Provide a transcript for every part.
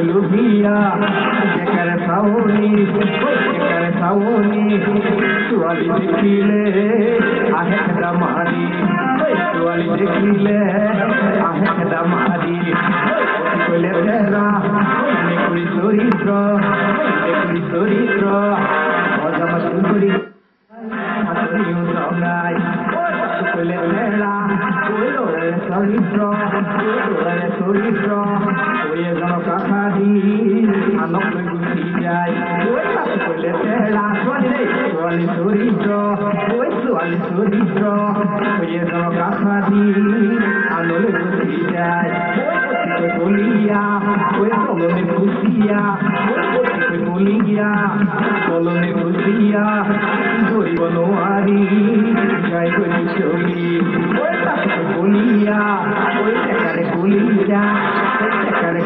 লুভিয়া যেকাৰে সাউনি ছোৱালী দেখিলে আহে খেদা মাৰি ছোৱালী দেখিলে আহে খেদা মাৰি কইলে তেৰা মেকুৰী চৰিত্ৰ অজামা সুন্দৰী হাতৰিও জগাই কইলে তেৰা চৰিত্ৰ ওই এজন কাষা দি আনক লৈ গুচি যায় কইলে তেৰা ছোৱালী চৰিত্ৰ ওই এজন কাষা দি আনলৈ গুচি যায় কলিয়া ওই তলনে খুচিয়া ধৰিব নোৱাৰি যাই গৈ চলি কলিয়া ওই টেকাৰে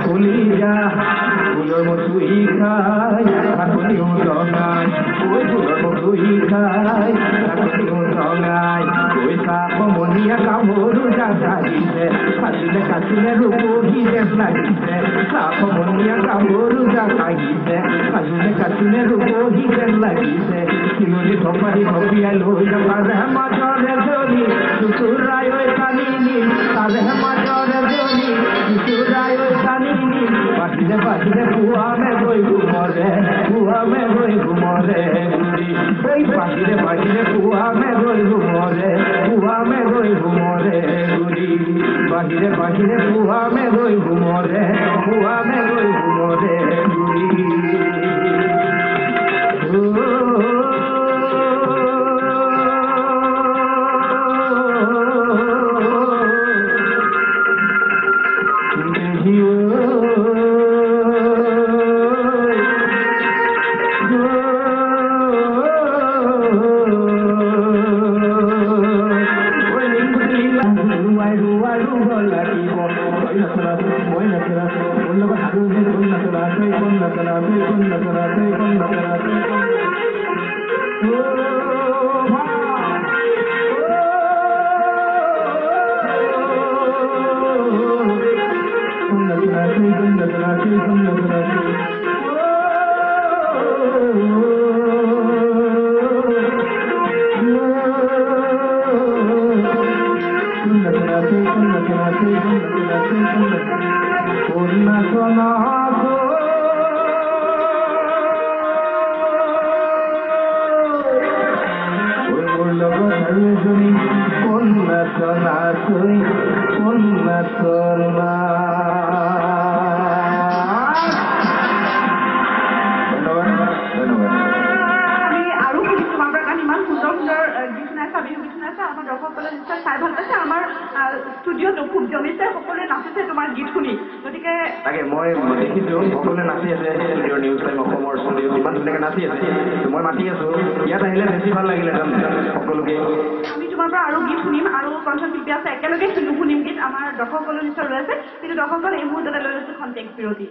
কলিজা ফুলৰ মধুই খাই কাকলিও ৰঙাই ওই ফুলৰ মধুই খাই কাকলিও ৰঙাই ওই কামনীয়া কামৰু জাগাইছে কাচিলে ৰূপহী যেন লাগিছে কামনীয়া কামৰু জাগাইছে কাচিলে ৰূপহী যেন লাগিছে কিলনি ধপিয়াই লৈ তাৰে মাজৰে জনি চুচুৰাই ঐ কানিনি তাৰে মাজৰে জনি চুচুৰাই ঐ কানিনি বাজিলে পুৱামে গৈ ঘুমৰে গুৰি ঐ বাজিলে পুৱামে গৈ ঘুমৰে গুৰি বাজিলে পুৱামে গৈ ঘুমৰে গুৰি তাকে মই দেখিছোঁ সকলোৱে নাচি আছে নিউজ টাইম অসমৰ ষ্টুডিঅ'ত ইমান ধুনীয়াকৈ নাচি আছে মই মাতি আছোঁ ইয়াত আহিলে বেছি ভাল লাগিলে সকলোকে আমি তোমাৰ পৰা আৰু গীত শুনিম আৰু কণ্ঠশিল্পী আছে একেলগে শুনিম গীত আমাৰ দৰ্শকসকলৰ নিশ্চয় ৰৈ আছে কিন্তু দৰ্শকসকল এই মুহূৰ্ততে লৈ লৈছোঁ খন্তেক বিৰতি